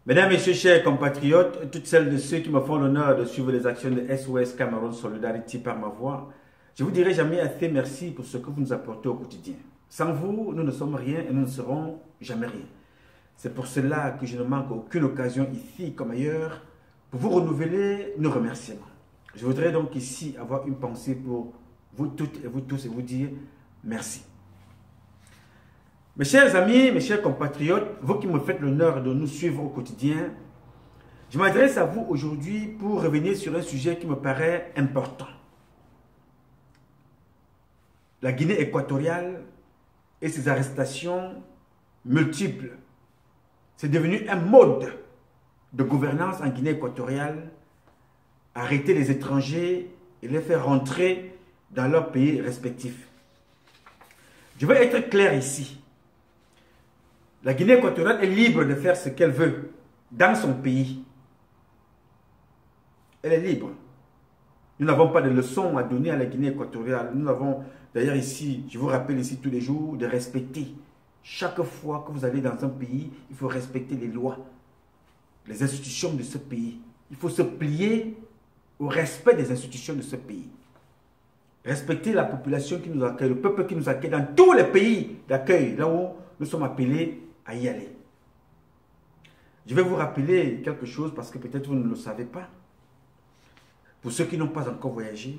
Mesdames, Messieurs, chers compatriotes, toutes celles de ceux qui me font l'honneur de suivre les actions de SOS Cameroun Solidarity par ma voix, je vous dirai jamais assez merci pour ce que vous nous apportez au quotidien. Sans vous, nous ne sommes rien et nous ne serons jamais rien. C'est pour cela que je ne manque aucune occasion ici comme ailleurs pour vous renouveler nos remerciements. Je voudrais donc ici avoir une pensée pour vous toutes et vous tous et vous dire merci. Mes chers amis, mes chers compatriotes, vous qui me faites l'honneur de nous suivre au quotidien, je m'adresse à vous aujourd'hui pour revenir sur un sujet qui me paraît important. La Guinée équatoriale et ses arrestations multiples. C'est devenu un mode de gouvernance en Guinée équatoriale, arrêter les étrangers et les faire rentrer dans leurs pays respectifs. Je vais être clair ici. La Guinée équatoriale est libre de faire ce qu'elle veut dans son pays. Elle est libre. Nous n'avons pas de leçons à donner à la Guinée équatoriale. Nous avons, d'ailleurs ici, je vous rappelle ici tous les jours, de respecter. Chaque fois que vous allez dans un pays, il faut respecter les lois, les institutions de ce pays. Il faut se plier au respect des institutions de ce pays. Respecter la population qui nous accueille, le peuple qui nous accueille dans tous les pays d'accueil, là où nous sommes appelés à y aller. Je vais vous rappeler quelque chose parce que peut-être vous ne le savez pas. Pour ceux qui n'ont pas encore voyagé,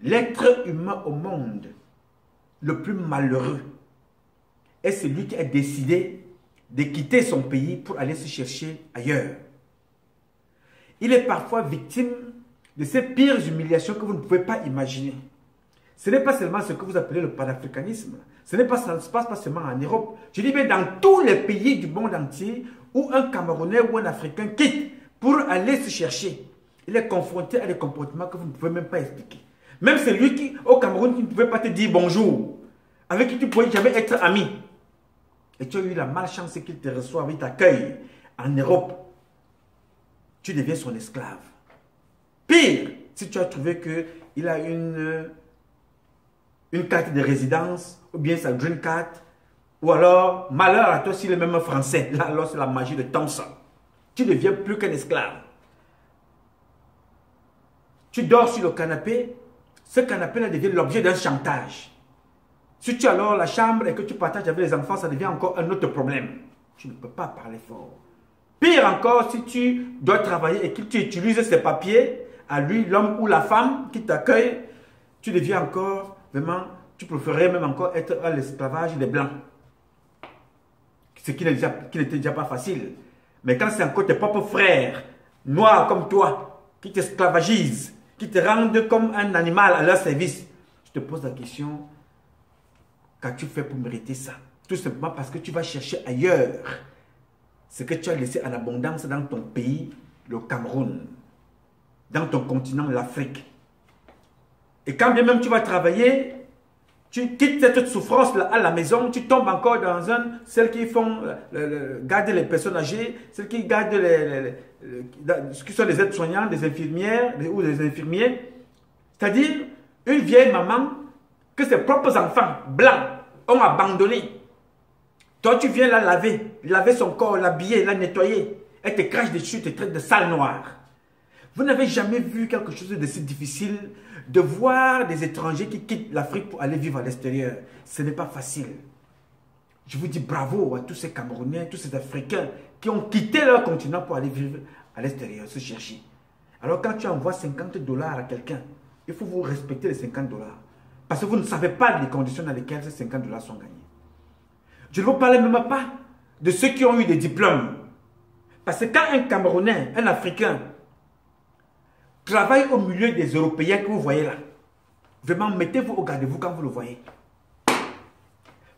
l'être humain au monde le plus malheureux est celui qui a décidé de quitter son pays pour aller se chercher ailleurs. Il est parfois victime de ces pires humiliations que vous ne pouvez pas imaginer. Ce n'est pas seulement ce que vous appelez le panafricanisme. Ça ne se passe pas seulement en Europe. Je dis bien dans tous les pays du monde entier où un Camerounais ou un Africain quitte pour aller se chercher. Il est confronté à des comportements que vous ne pouvez même pas expliquer. Même celui qui, au Cameroun, qui ne pouvait pas te dire bonjour, avec qui tu ne pouvais jamais être ami. Et tu as eu la malchance qu'il te reçoive, il t'accueille en Europe. Tu deviens son esclave. Pire, si tu as trouvé qu'il a une carte de résidence, ou bien sa green card, ou alors, malheur à toi s'il est même français. Là, alors c'est la magie de Thompson. Tu ne deviens plus qu'un esclave. Tu dors sur le canapé, ce canapé-là devient l'objet d'un chantage. Si tu as alors la chambre et que tu partages avec les enfants, ça devient encore un autre problème. Tu ne peux pas parler fort. Pire encore, si tu dois travailler et que tu utilises ces papiers, à lui, l'homme ou la femme qui t'accueille, tu deviens encore vraiment, tu préférerais même encore être à l'esclavage des Blancs. Ce qui n'était déjà pas facile. Mais quand c'est encore tes propres frères, noirs comme toi, qui t'esclavagisent, qui te rendent comme un animal à leur service, je te pose la question, qu'as-tu fait pour mériter ça? Tout simplement parce que tu vas chercher ailleurs ce que tu as laissé en abondance dans ton pays, le Cameroun, dans ton continent, l'Afrique. Et quand bien même tu vas travailler, tu quittes cette souffrance-là à la maison, tu tombes encore dans celles qui font garder les personnes âgées, celles qui gardent ce qui sont les aides-soignants, des infirmières ou des infirmiers. C'est-à-dire une vieille maman que ses propres enfants blancs ont abandonné. Toi, tu viens la laver son corps, l'habiller, la nettoyer. Elle te crache dessus, te traite de sale noire. Vous n'avez jamais vu quelque chose de si difficile de voir des étrangers qui quittent l'Afrique pour aller vivre à l'extérieur. Ce n'est pas facile. Je vous dis bravo à tous ces Camerounais, tous ces Africains qui ont quitté leur continent pour aller vivre à l'extérieur, se chercher. Alors quand tu envoies 50 $ à quelqu'un, il faut vous respecter les 50 $. Parce que vous ne savez pas les conditions dans lesquelles ces 50 $ sont gagnés. Je ne vous parle même pas de ceux qui ont eu des diplômes. Parce que quand un Camerounais, un Africain, travaille au milieu des Européens que vous voyez là, vraiment mettez-vous au garde-vous quand vous le voyez.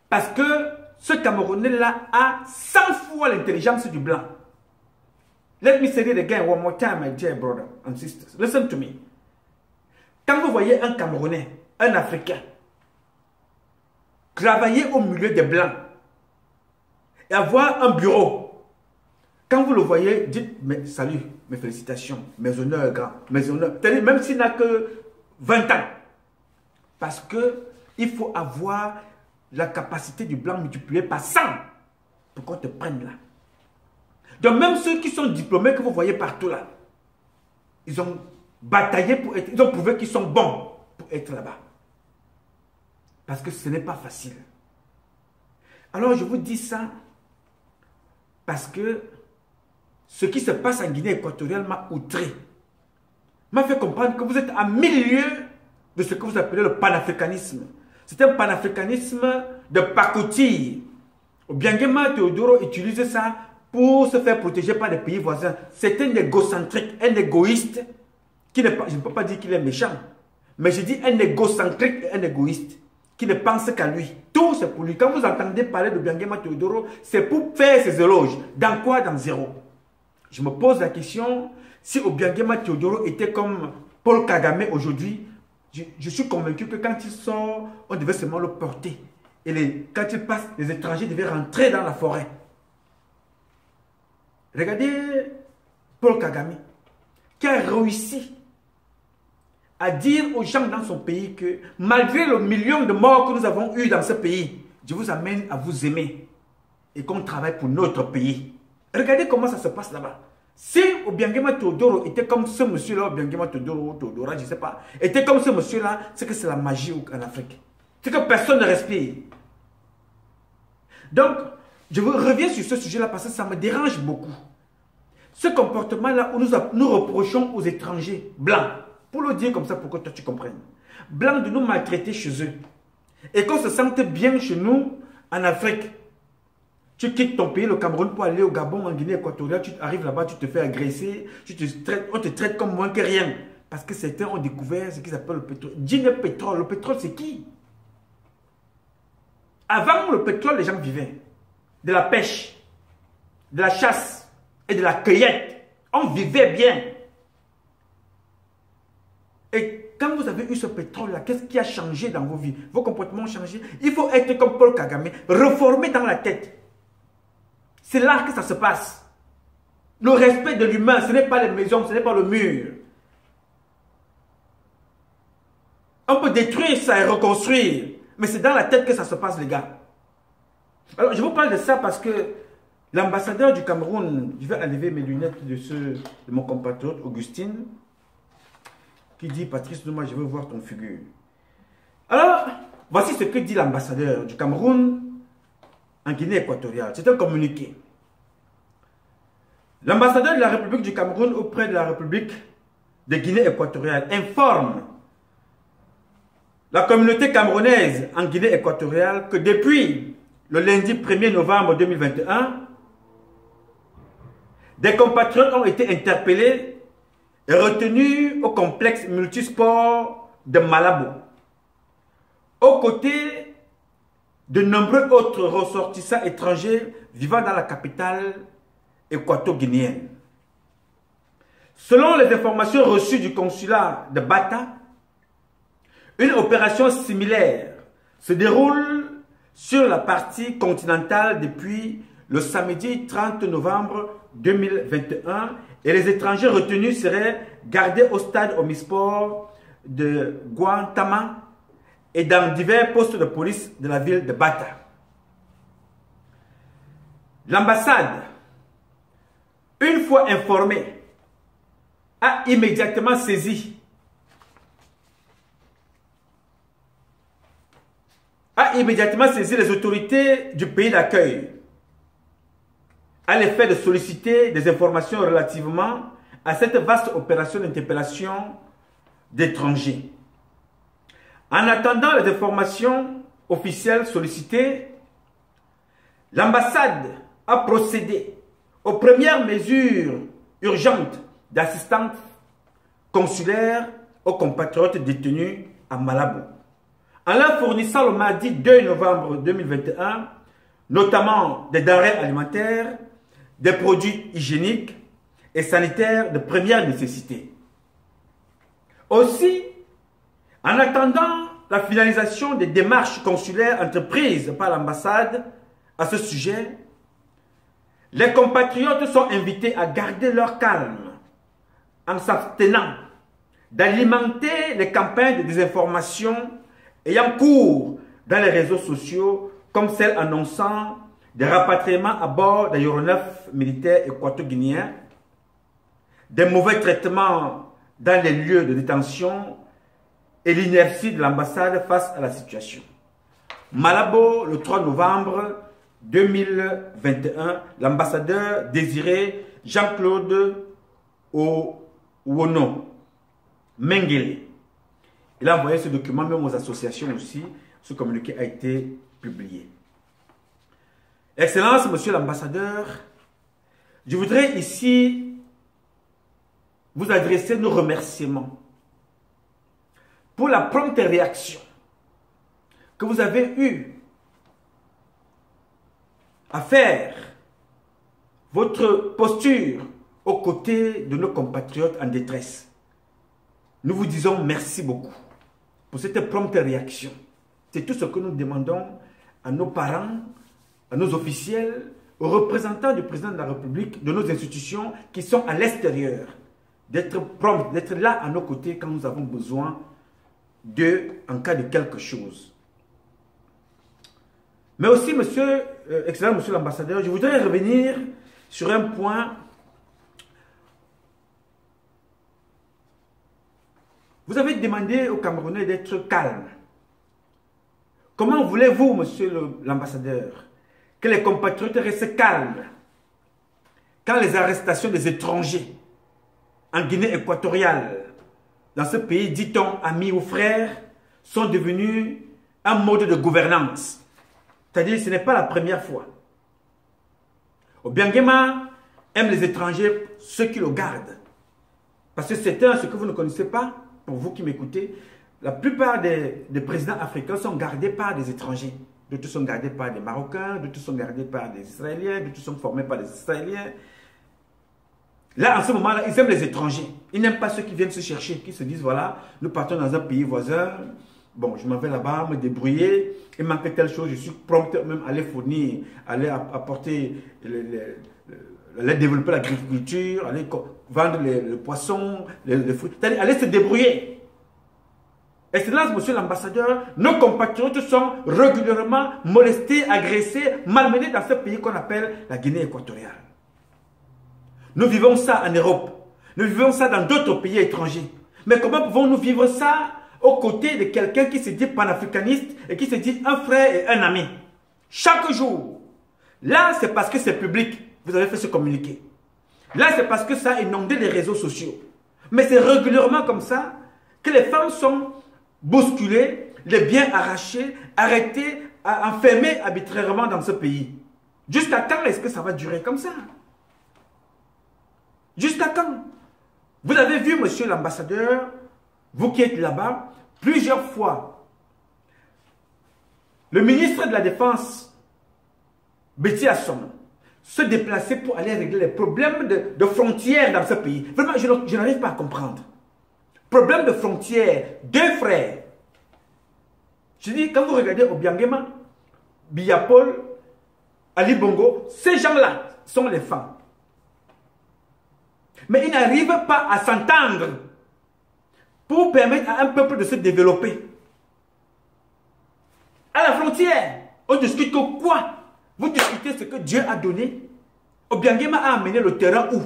Parce que ce Camerounais-là a 100 fois l'intelligence du blanc. Let me say it again one more time, my dear brother and sisters. Listen to me. Quand vous voyez un Camerounais, un Africain, travailler au milieu des blancs et avoir un bureau, quand vous le voyez, dites salut, mes félicitations, mes honneurs grands, mes honneurs. C'est-à-dire même s'il n'a que 20 ans. Parce qu'il faut avoir la capacité du blanc multipliée par 100 pour qu'on te prenne là. Donc même ceux qui sont diplômés que vous voyez partout là, ils ont bataillé pour être, ils ont prouvé qu'ils sont bons pour être là-bas. Parce que ce n'est pas facile. Alors je vous dis ça parce que ce qui se passe en Guinée équatoriale m'a outré. M'a fait comprendre que vous êtes à milieu de ce que vous appelez le panafricanisme. C'est un panafricanisme de pacotille. Obiangema Teodoro utilise ça pour se faire protéger par les pays voisins. C'est un égocentrique, un égoïste qui n'est pas, je ne peux pas dire qu'il est méchant, mais je dis un égocentrique et un égoïste qui ne pense qu'à lui. Tout c'est pour lui. Quand vous entendez parler de Obiangema Teodoro, c'est pour faire ses éloges. Dans quoi? Dans zéro. Je me pose la question, si Obiangema Teodoro était comme Paul Kagame aujourd'hui, je suis convaincu que quand il sort, on devait seulement le porter. Et quand il passe, les étrangers devaient rentrer dans la forêt. Regardez Paul Kagame, qui a réussi à dire aux gens dans son pays que malgré le million de morts que nous avons eu dans ce pays, je vous amène à vous aimer et qu'on travaille pour notre pays. Regardez comment ça se passe là-bas. Si Obiangema Teodoro était comme ce monsieur-là, Obiangema Teodoro, Teodora, je ne sais pas, était comme ce monsieur-là, c'est que c'est la magie en Afrique. C'est que personne ne respire. Donc, je reviens sur ce sujet-là parce que ça me dérange beaucoup. Ce comportement-là où nous reprochons aux étrangers blancs, pour le dire comme ça pour que toi tu comprennes, blancs de nous maltraiter chez eux, et qu'on se sente bien chez nous en Afrique. Tu quittes ton pays, le Cameroun, pour aller au Gabon, en Guinée équatoriale, tu arrives là-bas, tu te fais agresser, on te traite comme moins que rien. Parce que certains ont découvert ce qu'ils appellent le pétrole. Dis le pétrole. Le pétrole, c'est qui? Avant le pétrole, les gens vivaient de la pêche, de la chasse et de la cueillette. On vivait bien. Et quand vous avez eu ce pétrole-là, qu'est-ce qui a changé dans vos vies? Vos comportements ont changé. Il faut être comme Paul Kagame, reformé dans la tête. C'est là que ça se passe. Le respect de l'humain, ce n'est pas les maisons, ce n'est pas le mur. On peut détruire ça et reconstruire. Mais c'est dans la tête que ça se passe, les gars. Alors, je vous parle de ça parce que l'ambassadeur du Cameroun, je vais enlever mes lunettes de mon compatriote Augustine, qui dit, Patrice Nouma, je veux voir ton figure. Alors, voici ce que dit l'ambassadeur du Cameroun en Guinée équatoriale. C'est un communiqué. L'ambassadeur de la République du Cameroun auprès de la République de Guinée équatoriale informe la communauté camerounaise en Guinée équatoriale que depuis le lundi 1er novembre 2021, des compatriotes ont été interpellés et retenus au complexe multisport de Malabo, aux côtés de nombreux autres ressortissants étrangers vivant dans la capitale équato-guinéenne. Selon les informations reçues du consulat de Bata, une opération similaire se déroule sur la partie continentale depuis le samedi 30 novembre 2021 et les étrangers retenus seraient gardés au stade Omnisport de Guantama et dans divers postes de police de la ville de Bata. L'ambassade, une fois informée, a immédiatement saisi les autorités du pays d'accueil à l'effet de solliciter des informations relativement à cette vaste opération d'interpellation d'étrangers. En attendant les informations officielles sollicitées, l'ambassade a procédé aux premières mesures urgentes d'assistance consulaire aux compatriotes détenus à Malabo, en leur fournissant le mardi 2 novembre 2021, notamment des denrées alimentaires, des produits hygiéniques et sanitaires de première nécessité. Aussi, en attendant la finalisation des démarches consulaires entreprises par l'ambassade à ce sujet, les compatriotes sont invités à garder leur calme en s'abstenant d'alimenter les campagnes de désinformation ayant cours dans les réseaux sociaux comme celle annonçant des rapatriements à bord d'aéronefs militaires équato-guinéens, des mauvais traitements dans les lieux de détention et l'inertie de l'ambassade face à la situation. Malabo, le 3 novembre 2021, l'ambassadeur désiré Jean-Claude Owono Mengele. Il a envoyé ce document même aux associations aussi. Ce communiqué a été publié. Excellence, monsieur l'ambassadeur, je voudrais ici vous adresser nos remerciements pour la prompte réaction que vous avez eue à faire votre posture aux côtés de nos compatriotes en détresse. Nous vous disons merci beaucoup pour cette prompte réaction. C'est tout ce que nous demandons à nos parents, à nos officiels, aux représentants du président de la République, de nos institutions qui sont à l'extérieur, d'être prompts, d'être là à nos côtés quand nous avons besoin d'eux en cas de quelque chose. Mais aussi, excellent monsieur l'ambassadeur, je voudrais revenir sur un point. Vous avez demandé aux Camerounais d'être calmes. Comment voulez-vous, monsieur l'ambassadeur, que les compatriotes restent calmes quand les arrestations des étrangers en Guinée équatoriale, dans ce pays, dit-on, amis ou frères, sont devenus un mode de gouvernance? C'est-à-dire, ce n'est pas la première fois. Obiangema aime les étrangers, ceux qui le gardent. Parce que c'est ce que vous ne connaissez pas, pour vous qui m'écoutez, la plupart des présidents africains sont gardés par des étrangers. D'autres sont gardés par des Marocains, d'autres sont gardés par des Israéliens, d'autres sont formés par des Israéliens. Là, en ce moment-là, ils aiment les étrangers. Ils n'aiment pas ceux qui viennent se chercher, qui se disent, voilà, nous partons dans un pays voisin, bon, je m'en vais là-bas, me débrouiller, il manque telle chose, je suis prompt même à aller fournir, aller apporter, aller développer l'agriculture, aller vendre le poisson, les fruits, c'est-à-dire aller se débrouiller. Excellence, monsieur l'ambassadeur, nos compatriotes sont régulièrement molestés, agressés, malmenés dans ce pays qu'on appelle la Guinée équatoriale. Nous vivons ça en Europe, nous vivons ça dans d'autres pays étrangers. Mais comment pouvons-nous vivre ça aux côtés de quelqu'un qui se dit panafricaniste et qui se dit un frère et un ami? Chaque jour. Là, c'est parce que c'est public. Vous avez fait ce communiqué. Là, c'est parce que ça a inondé les réseaux sociaux. Mais c'est régulièrement comme ça que les femmes sont bousculées, les biens arrachés, arrêtés, enfermés arbitrairement dans ce pays. Jusqu'à quand est-ce que ça va durer comme ça? Jusqu'à quand? Vous avez vu, monsieur l'ambassadeur, vous qui êtes là-bas, plusieurs fois, le ministre de la Défense, Betty Assom, se déplacer pour aller régler les problèmes de frontières dans ce pays. Vraiment, je n'arrive pas à comprendre. Problème de frontières, deux frères. Je dis, quand vous regardez Obiangema, Biyapol, Ali Bongo, ces gens-là sont les femmes. Mais ils n'arrivent pas à s'entendre pour permettre à un peuple de se développer. À la frontière, on discute que quoi? Vous discutez ce que Dieu a donné. Obiangema a amené le terrain où?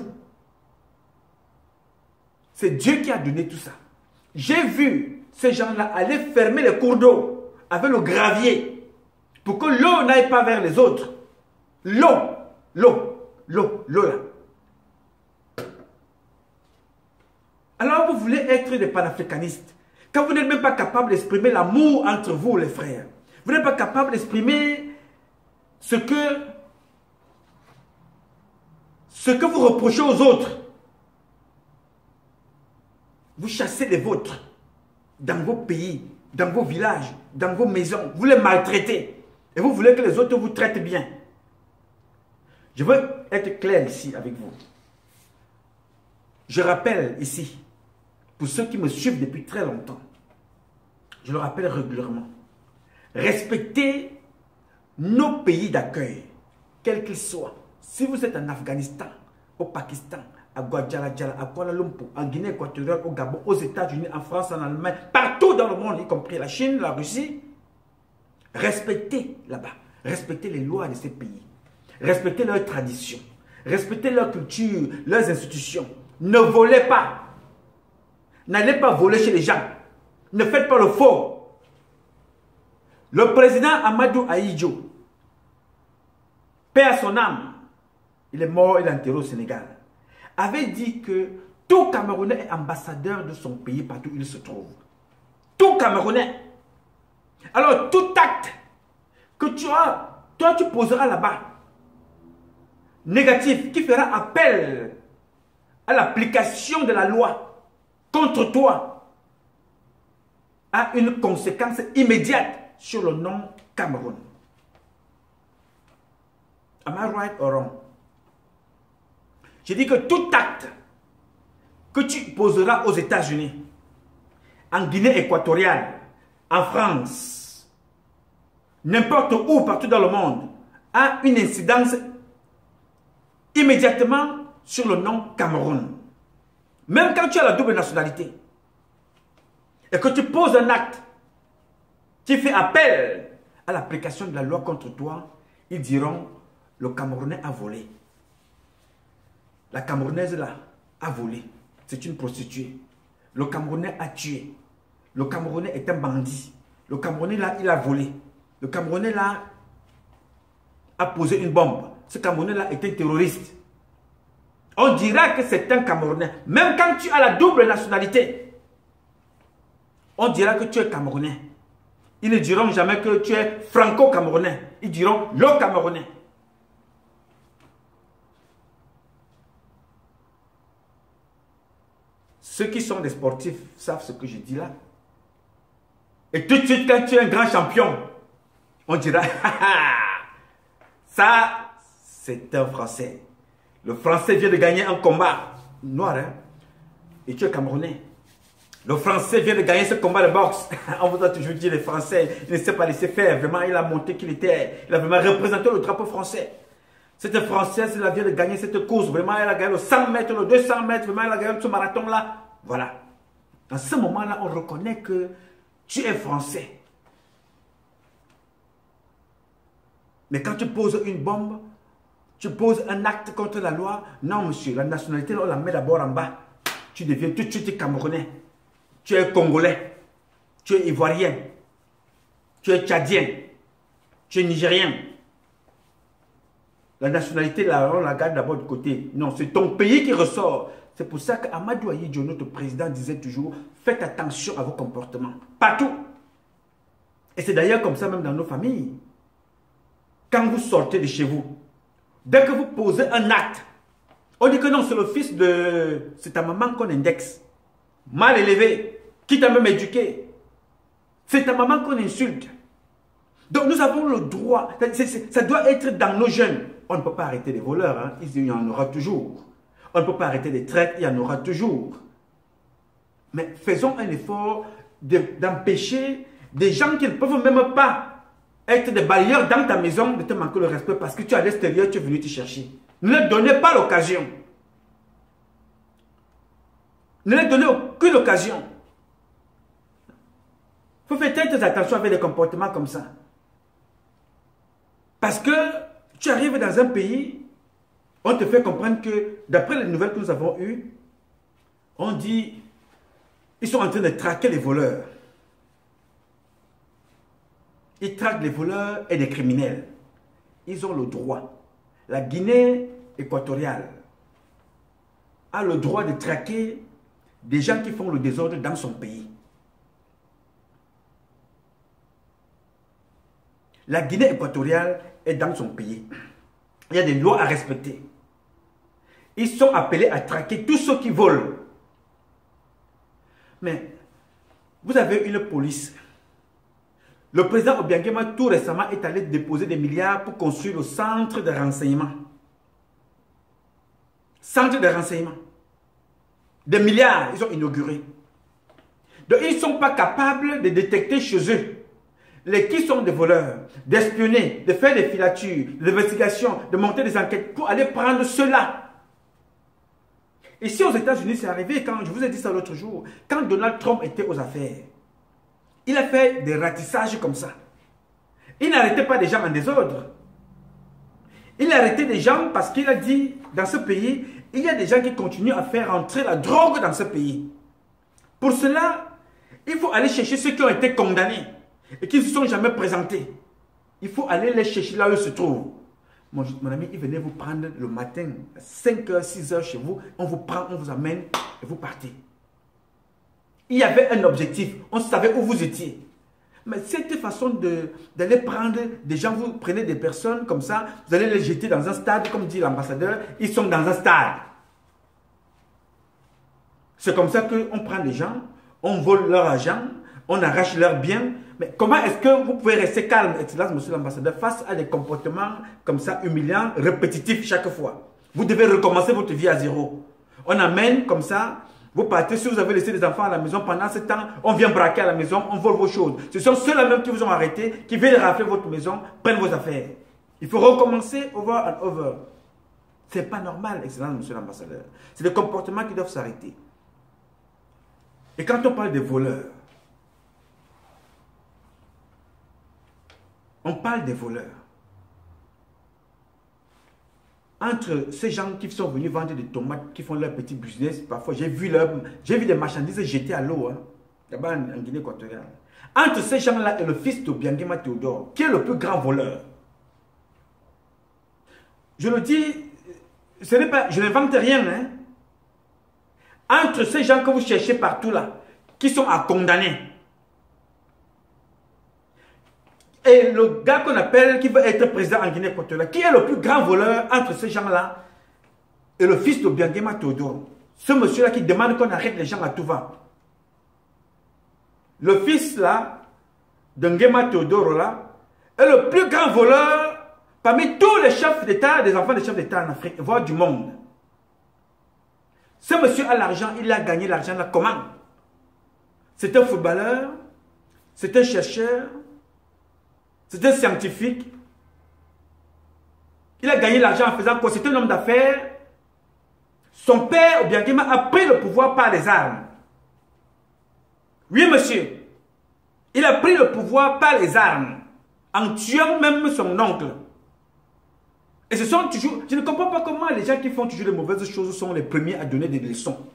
C'est Dieu qui a donné tout ça. J'ai vu ces gens-là aller fermer les cours d'eau avec le gravier pour que l'eau n'aille pas vers les autres. L'eau là. Alors vous voulez être des panafricanistes. Quand vous n'êtes même pas capable d'exprimer l'amour entre vous, les frères. Vous n'êtes pas capable d'exprimer ce que vous reprochez aux autres. Vous chassez les vôtres dans vos pays, dans vos villages, dans vos maisons. Vous les maltraitez. Et vous voulez que les autres vous traitent bien. Je veux être clair ici avec vous. Je rappelle ici, pour ceux qui me suivent depuis très longtemps, je le rappelle régulièrement, respectez nos pays d'accueil, quels qu'ils soient. Si vous êtes en Afghanistan, au Pakistan, à Guadalajara, à Kuala Lumpur, en Guinée équatoriale, au Gabon, aux États-Unis, en France, en Allemagne, partout dans le monde, y compris la Chine, la Russie, respectez là-bas, respectez les lois de ces pays. respectez leurs traditions, respectez leur culture, leurs institutions. Ne volez pas. N'allez pas voler chez les gens. Ne faites pas le faux. Le président Amadou Ahidjo, paix à son âme, il est mort, il est enterré au Sénégal, avait dit que tout Camerounais est ambassadeur de son pays partout où il se trouve. Tout Camerounais. Alors, tout acte que tu as, toi tu poseras là-bas, négatif, qui fera appel à l'application de la loi contre toi, a une conséquence immédiate sur le nom Cameroun. Am I right or wrong? J'ai dit que tout acte que tu poseras aux États-Unis, en Guinée équatoriale, en France, n'importe où, partout dans le monde, a une incidence immédiatement sur le nom Cameroun. Même quand tu as la double nationalité et que tu poses un acte qui fait appel à l'application de la loi contre toi, ils diront le Camerounais a volé. La Camerounaise là a volé. C'est une prostituée. Le Camerounais a tué. Le Camerounais est un bandit. Le Camerounais là, il a volé. Le Camerounais là a posé une bombe. Ce Camerounais là est un terroriste. On dira que c'est un Camerounais. Même quand tu as la double nationalité, on dira que tu es Camerounais. Ils ne diront jamais que tu es franco-camerounais. Ils diront le Camerounais. Ceux qui sont des sportifs savent ce que je dis là. Et tout de suite, quand tu es un grand champion, on dira, ça, c'est un Français. Le Français vient de gagner un combat noir, hein? Et tu es Camerounais. Le Français vient de gagner ce combat de boxe. On vous a toujours dit, les Français, il ne s'est pas laissé faire. Vraiment, il a monté qu'il était. Il a vraiment représenté le drapeau français. Cette Française, elle vient de gagner cette course. Vraiment, elle a gagné le 100 mètres, le 200 mètres. Vraiment, elle a gagné ce marathon-là. Voilà. En ce moment-là, on reconnaît que tu es Français. Mais quand tu poses une bombe, tu poses un acte contre la loi. Non, monsieur, la nationalité, on la met d'abord en bas. Tu deviens tout de suite Camerounais. Tu es Congolais. Tu es Ivoirien. Tu es Tchadien. Tu es Nigérien. La nationalité, là, on la garde d'abord de côté. Non, c'est ton pays qui ressort. C'est pour ça qu'Amadou Ahidjo, notre président, disait toujours, faites attention à vos comportements. Partout. Et c'est d'ailleurs comme ça même dans nos familles. Quand vous sortez de chez vous, dès que vous posez un acte, on dit que non, c'est le fils de... C'est ta maman qu'on indexe. Mal élevé, qui t'a même éduqué. C'est ta maman qu'on insulte. Donc nous avons le droit, ça doit être dans nos jeunes. On ne peut pas arrêter les voleurs, hein. Il y en aura toujours. On ne peut pas arrêter les traites, il y en aura toujours. Mais faisons un effort d'empêcher des gens qui ne peuvent même pas être des bailleurs dans ta maison de te manquer le respect parce que tu es à l'extérieur, tu es venu te chercher. Ne leur donnez pas l'occasion. Ne leur donnez aucune occasion. Il faut faire très attention avec des comportements comme ça. Parce que tu arrives dans un pays, on te fait comprendre que, d'après les nouvelles que nous avons eues, on dit, ils sont en train de traquer les voleurs. Ils traquent les voleurs et les criminels. Ils ont le droit. La Guinée équatoriale a le droit de traquer des gens qui font le désordre dans son pays. La Guinée équatoriale est dans son pays. Il y a des lois à respecter. Ils sont appelés à traquer tous ceux qui volent. Mais vous avez une police. Le président Obiangema tout récemment est allé déposer des milliards pour construire le centre de renseignement. Centre de renseignement. Des milliards, ils ont inauguré. Donc ils ne sont pas capables de détecter chez eux les qui sont des voleurs, d'espionner, de faire des filatures, des investigations, de monter des enquêtes pour aller prendre ceux-là. Ici aux États-Unis, c'est arrivé quand, je vous ai dit ça l'autre jour, quand Donald Trump était aux affaires, il a fait des ratissages comme ça. Il n'arrêtait pas des gens en désordre. Il a arrêté des gens parce qu'il a dit, dans ce pays, il y a des gens qui continuent à faire entrer la drogue dans ce pays. Pour cela, il faut aller chercher ceux qui ont été condamnés et qui ne se sont jamais présentés. Il faut aller les chercher là où ils se trouvent. Mon ami, il venait vous prendre le matin, à 5h, 6h chez vous. On vous prend, on vous amène et vous partez. Il y avait un objectif. On savait où vous étiez. Mais cette façon d'aller prendre des gens, vous prenez des personnes comme ça, vous allez les jeter dans un stade, comme dit l'ambassadeur, ils sont dans un stade. C'est comme ça qu'on prend des gens, on vole leur argent, on arrache leurs biens. Mais comment est-ce que vous pouvez rester calme, Excellence, monsieur l'ambassadeur, face à des comportements comme ça, humiliants, répétitifs chaque fois? Vous devez recommencer votre vie à zéro. On amène comme ça, vous partez, si vous avez laissé des enfants à la maison pendant ce temps, on vient braquer à la maison, on vole vos choses. Ce sont ceux-là même qui vous ont arrêté, qui viennent rafler votre maison, prennent vos affaires. Il faut recommencer over and over. Ce n'est pas normal, Excellence, monsieur l'ambassadeur. C'est des comportements qui doivent s'arrêter. Et quand on parle des voleurs, on parle des voleurs. Entre ces gens qui sont venus vendre des tomates, qui font leur petit business, parfois j'ai vu des marchandises jetées à l'eau, là-bas en Guinée équatoriale. Entre ces gens-là et le fils de Biangema Théodore, qui est le plus grand voleur. Je le dis, je n'invente rien. Hein. Entre ces gens que vous cherchez partout là, qui sont à condamner, et le gars qu'on appelle, qui veut être président en Guinée équatoriale, qui est le plus grand voleur entre ces gens-là et le fils de Biangema Théodore. Ce monsieur-là qui demande qu'on arrête les gens à tout va. Le fils là, de Ngema Théodore là, est le plus grand voleur parmi tous les chefs d'État, des enfants des chefs d'État en Afrique, voire du monde. Ce monsieur a l'argent, il a gagné l'argent là comment? C'est un footballeur, c'est un chercheur, c'est un scientifique. Il a gagné l'argent en faisant quoi? C'est un homme d'affaires. Son père, Obiangema, a pris le pouvoir par les armes. Oui, monsieur. Il a pris le pouvoir par les armes, en tuant même son oncle. Et ce sont toujours... Je ne comprends pas comment les gens qui font toujours de mauvaises choses sont les premiers à donner des leçons.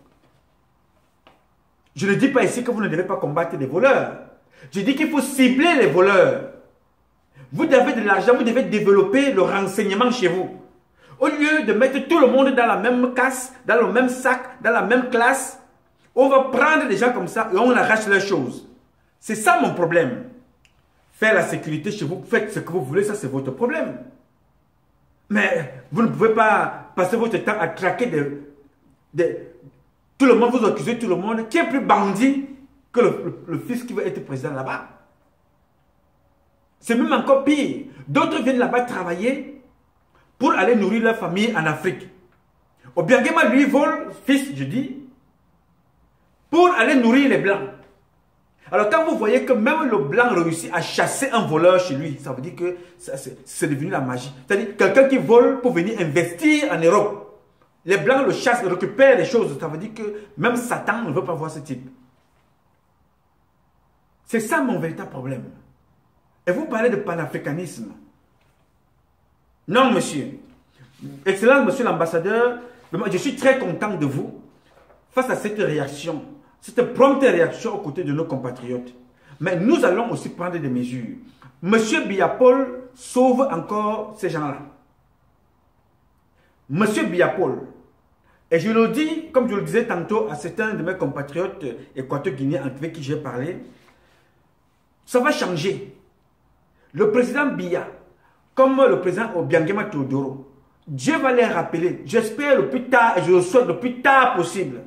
Je ne dis pas ici que vous ne devez pas combattre les voleurs. Je dis qu'il faut cibler les voleurs. Vous avez de l'argent, vous devez développer le renseignement chez vous. Au lieu de mettre tout le monde dans la même casse, dans le même sac, dans la même classe, on va prendre des gens comme ça et on arrache leurs choses. C'est ça mon problème. Faire la sécurité chez vous, faites ce que vous voulez, ça c'est votre problème. Mais vous ne pouvez pas passer votre temps à traquer tout le monde, vous accusez tout le monde. Qui est plus bandit que le fils qui veut être président là-bas? C'est même encore pire. D'autres viennent là-bas travailler pour aller nourrir leur famille en Afrique. Obiangema lui vole, fils, je dis, pour aller nourrir les Blancs. Alors quand vous voyez que même le Blanc réussit à chasser un voleur chez lui, ça veut dire que c'est devenu la magie. C'est-à-dire quelqu'un qui vole pour venir investir en Europe. Les Blancs le chassent, récupèrent les choses. Ça veut dire que même Satan ne veut pas voir ce type. C'est ça mon véritable problème. Et vous parlez de panafricanisme. Non, monsieur. Excellent, monsieur l'ambassadeur. Je suis très content de vous face à cette réaction. Cette prompte réaction aux côtés de nos compatriotes. Mais nous allons aussi prendre des mesures. Monsieur Biya-Paul sauve encore ces gens-là. Monsieur Biya-Paul. Et je le dis, comme je le disais tantôt à certains de mes compatriotes équato-guinéens avec qui j'ai parlé, ça va changer. Le président Biya, comme le président Obiangema Théodore, Dieu va les rappeler. J'espère le plus tard, et je le souhaite le plus tard possible.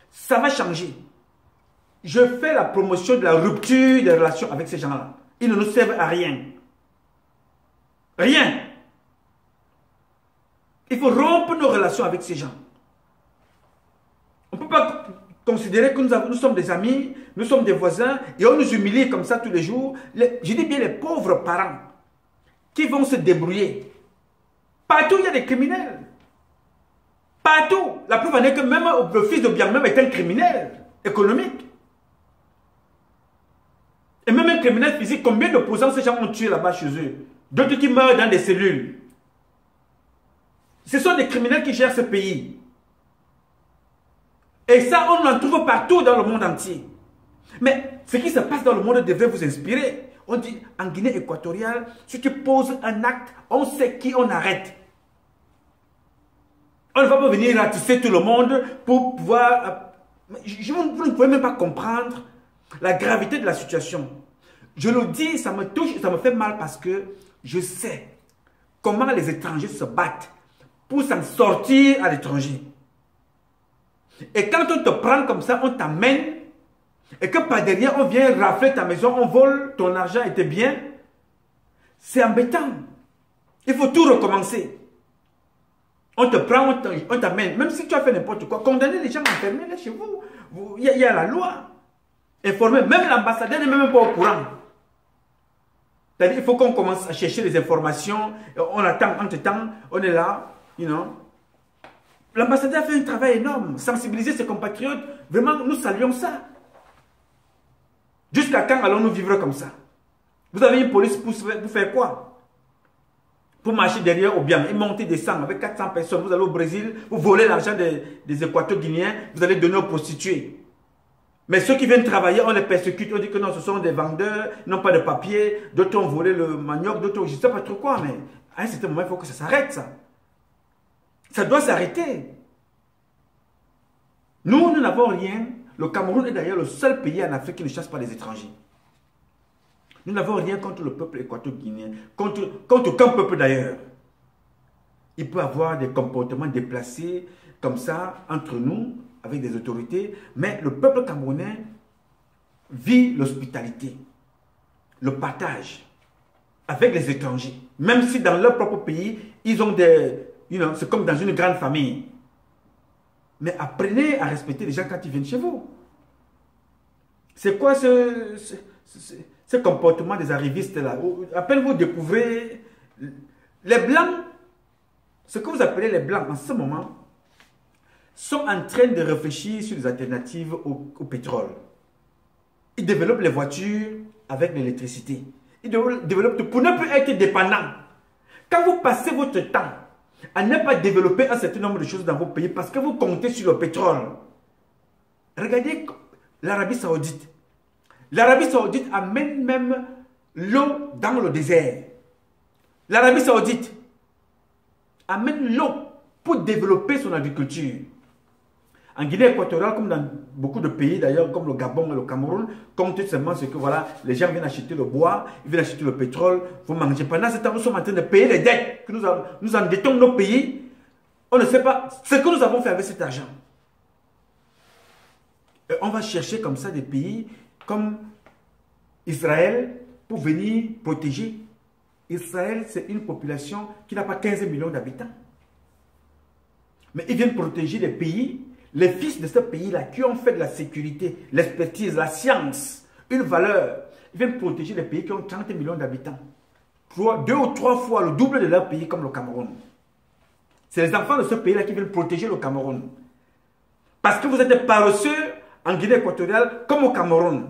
Ça va changer. Je fais la promotion de la rupture des relations avec ces gens-là. Ils ne nous servent à rien. Rien. Il faut rompre nos relations avec ces gens. On ne peut pas considérer que nous sommes des amis, nous sommes des voisins, et on nous humilie comme ça tous les jours. Je dis bien les pauvres parents qui vont se débrouiller. Partout, il y a des criminels. Partout. La preuve en est que même le fils de Biangema est un criminel économique. Et même un criminel physique, combien d'opposants ces gens ont tué là-bas chez eux? d'autres qui meurent dans des cellules. Ce sont des criminels qui gèrent ce pays. Et ça, on en trouve partout dans le monde entier. Mais ce qui se passe dans le monde devrait vous inspirer. On dit, en Guinée équatoriale, si tu poses un acte, on sait qui on arrête. On ne va pas venir ratisser tout le monde pour pouvoir... Vous ne pouvez même pas comprendre la gravité de la situation. Je le dis, ça me touche, ça me fait mal parce que je sais comment les étrangers se battent pour s'en sortir à l'étranger. Et quand on te prend comme ça, on t'amène, et que par derrière, on vient rafler ta maison, on vole ton argent et tes biens, c'est embêtant. Il faut tout recommencer. On te prend, on t'amène. Même si tu as fait n'importe quoi, condamnez les gens, enfermez-les chez vous. Il y a la loi. Informez. Même l'ambassadeur n'est même pas au courant. C'est-à-dire, il faut qu'on commence à chercher les informations. On attend, entre-temps, on est là, you know. L'ambassadeur a fait un travail énorme. Sensibiliser ses compatriotes. Vraiment, nous saluons ça. Jusqu'à quand allons-nous vivre comme ça? Vous avez une police pour faire quoi? Pour marcher derrière au bien et monter, descendre avec 400 personnes. Vous allez au Brésil, vous volez l'argent des Équato-Guinéens, vous allez donner aux prostituées. Mais ceux qui viennent travailler, on les persécute, on dit que non, ce sont des vendeurs, ils n'ont pas de papier, d'autres ont volé le manioc, d'autres, je ne sais pas trop quoi, mais à un certain moment, il faut que ça s'arrête, ça. Ça doit s'arrêter. Nous n'avons rien. Le Cameroun est d'ailleurs le seul pays en Afrique qui ne chasse pas les étrangers. Nous n'avons rien contre le peuple équato-guinéen, contre aucun peuple d'ailleurs. Il peut avoir des comportements déplacés comme ça entre nous, avec des autorités, mais le peuple camerounais vit l'hospitalité, le partage avec les étrangers. Même si dans leur propre pays, ils ont des... c'est comme dans une grande famille. Mais apprenez à respecter les gens quand ils viennent chez vous. C'est quoi ce comportement des arrivistes là? À peine vous découvrez les blancs, ce que vous appelez les blancs en ce moment, sont en train de réfléchir sur des alternatives au pétrole. Ils développent les voitures avec l'électricité. Ils développent tout pour ne plus être dépendants. Quand vous passez votre temps à ne pas développer un certain nombre de choses dans vos pays parce que vous comptez sur le pétrole. Regardez l'Arabie Saoudite. L'Arabie Saoudite amène même l'eau dans le désert. L'Arabie Saoudite amène l'eau pour développer son agriculture. En Guinée équatoriale, comme dans beaucoup de pays d'ailleurs, comme le Gabon et le Cameroun, comptez seulement ce que voilà, les gens viennent acheter le bois, ils viennent acheter le pétrole, vous mangez. Pendant ce temps, nous sommes en train de payer les dettes, que nous endettons nos pays. On ne sait pas ce que nous avons fait avec cet argent. Et on va chercher comme ça des pays comme Israël pour venir protéger. Israël, c'est une population qui n'a pas 15 millions d'habitants. Mais ils viennent protéger les pays, les fils de ce pays-là qui ont fait de la sécurité, l'expertise, la science, une valeur. Ils viennent protéger les pays qui ont 30 millions d'habitants. 2 ou 3 fois le double de leur pays comme le Cameroun. C'est les enfants de ce pays-là qui viennent protéger le Cameroun. Parce que vous êtes paresseux en Guinée équatoriale comme au Cameroun.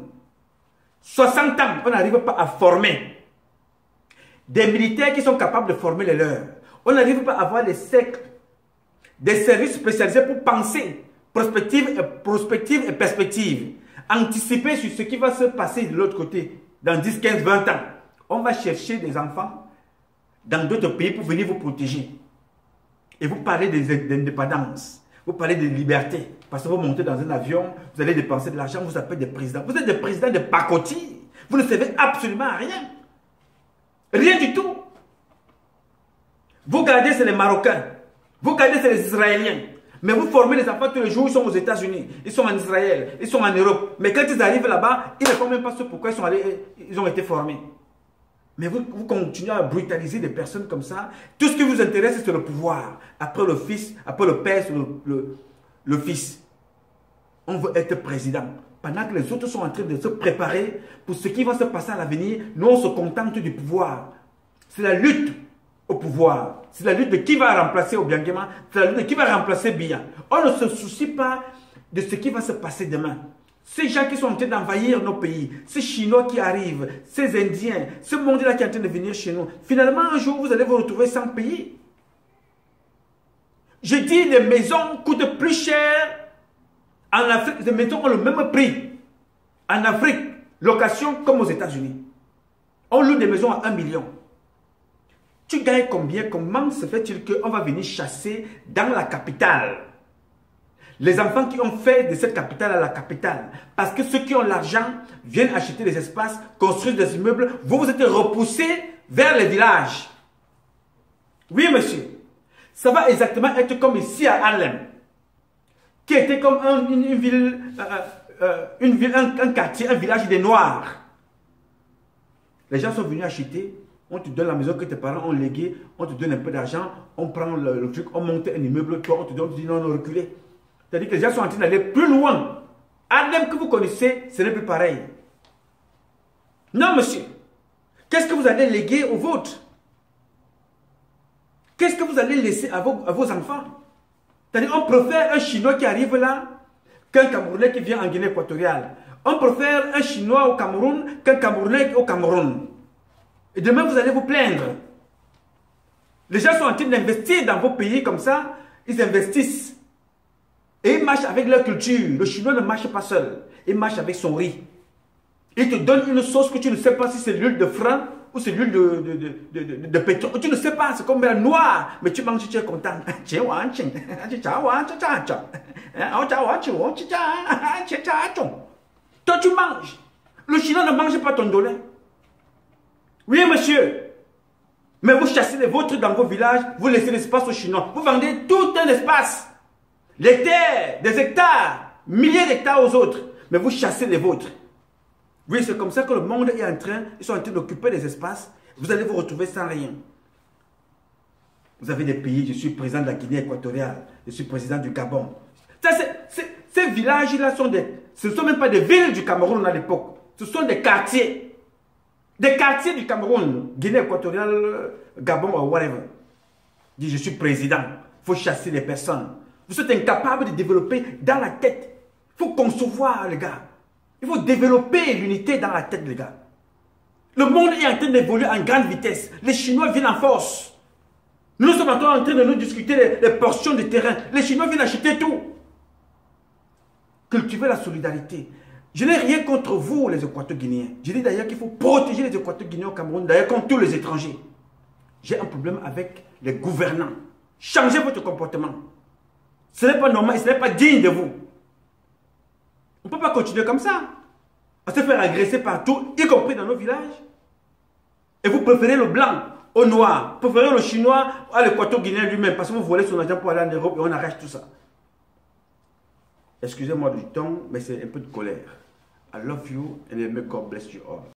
60 ans, on n'arrive pas à former des militaires qui sont capables de former les leurs. On n'arrive pas à avoir des cercles, des services spécialisés pour penser prospective et perspective. Anticiper sur ce qui va se passer de l'autre côté dans 10, 15, 20 ans. On va chercher des enfants dans d'autres pays pour venir vous protéger. Et vous parlez d'indépendance, vous parlez de liberté. Parce que vous montez dans un avion, vous allez dépenser de l'argent, vous appelez des présidents. Vous êtes des présidents de pacotille. Vous ne servez absolument à rien. Rien du tout. Vous gardez, c'est les Marocains. Vous gardez, c'est les Israéliens. Mais vous formez les enfants tous les jours, ils sont aux États-Unis, ils sont en Israël, ils sont en Europe. Mais quand ils arrivent là-bas, ils ne font même pas ce pourquoi ils ont été formés. Mais vous continuez à brutaliser des personnes comme ça. Tout ce qui vous intéresse, c'est le pouvoir. Après le fils, après le père, c'est le fils. On veut être président. Pendant que les autres sont en train de se préparer pour ce qui va se passer à l'avenir, nous on se contente du pouvoir. C'est la lutte au pouvoir. C'est la lutte de qui va remplacer Obiangema. C'est la lutte de qui va remplacer Biya. On ne se soucie pas de ce qui va se passer demain. Ces gens qui sont en train d'envahir nos pays, ces Chinois qui arrivent, ces Indiens, ce monde-là qui est en train de venir chez nous, finalement, un jour, vous allez vous retrouver sans pays. Je dis, les maisons coûtent plus cher en Afrique. Les maisons ont le même prix en Afrique, location comme aux États-Unis. On loue des maisons à 1 million. Tu gagnes combien? Comment se fait-il qu'on va venir chasser dans la capitale? Les enfants qui ont fait de cette capitale à la capitale, parce que ceux qui ont l'argent viennent acheter des espaces, construire des immeubles, vous êtes repoussés vers les villages. Oui, monsieur. Ça va exactement être comme ici à Harlem, qui était comme une ville, un quartier, un village des Noirs. Les gens sont venus acheter, on te donne la maison que tes parents ont léguée, on te donne un peu d'argent, on prend le truc, on monte un immeuble, toi on te donne, on te dit non, non, reculez. C'est-à-dire que les gens sont en train d'aller plus loin. Harlem que vous connaissez, ce n'est plus pareil. Non, monsieur. Qu'est-ce que vous allez léguer aux vôtres? Qu'est-ce que vous allez laisser à vos enfants? C'est-à-dire, on préfère un Chinois qui arrive là qu'un Camerounais qui vient en Guinée équatoriale. On préfère un Chinois au Cameroun qu'un Camerounais au Cameroun. Et demain, vous allez vous plaindre. Les gens sont en train d'investir dans vos pays comme ça. Ils investissent. Et ils marchent avec leur culture. Le Chinois ne marche pas seul. Il marche avec son riz. Il te donne une sauce que tu ne sais pas si c'est l'huile de frein ou c'est l'huile de pétrole. Tu ne sais pas, c'est comme la noire. Mais tu manges, tu es content. Toi, tu manges. Le Chinois ne mange pas ton dollar. Oui, monsieur. Mais vous chassez les vôtres dans vos villages, vous laissez l'espace aux Chinois. Vous vendez tout un espace. Les terres, des hectares, milliers d'hectares aux autres. Mais vous chassez les vôtres. Oui, c'est comme ça que le monde est en train, ils sont en train d'occuper des espaces. Vous allez vous retrouver sans rien. Vous avez des pays, je suis président de la Guinée équatoriale, je suis président du Gabon. Ça, ces villages-là ce ne sont même pas des villes du Cameroun à l'époque. Ce sont des quartiers. Des quartiers du Cameroun, Guinée équatoriale, Gabon ou whatever. Dit, je suis président. Il faut chasser les personnes. Vous êtes incapable de développer dans la tête. Il faut concevoir, les gars. Il faut développer l'unité dans la tête, les gars. Le monde est en train d'évoluer en grande vitesse. Les Chinois viennent en force. Nous sommes en train de nous discuter les portions de terrain. Les Chinois viennent acheter tout. Cultiver la solidarité. Je n'ai rien contre vous, les Équato-Guinéens. Je dis d'ailleurs qu'il faut protéger les Équato-Guinéens au Cameroun, d'ailleurs comme tous les étrangers. J'ai un problème avec les gouvernants. Changez votre comportement. Ce n'est pas normal, ce n'est pas digne de vous. On ne peut pas continuer comme ça. À se faire agresser partout, y compris dans nos villages. Et vous préférez le blanc au noir. Vous préférez le chinois à l'équato-guinéen lui-même parce que vous volez son argent pour aller en Europe et on arrête tout ça. Excusez-moi du ton, mais c'est un peu de colère. I love you and may God bless you all.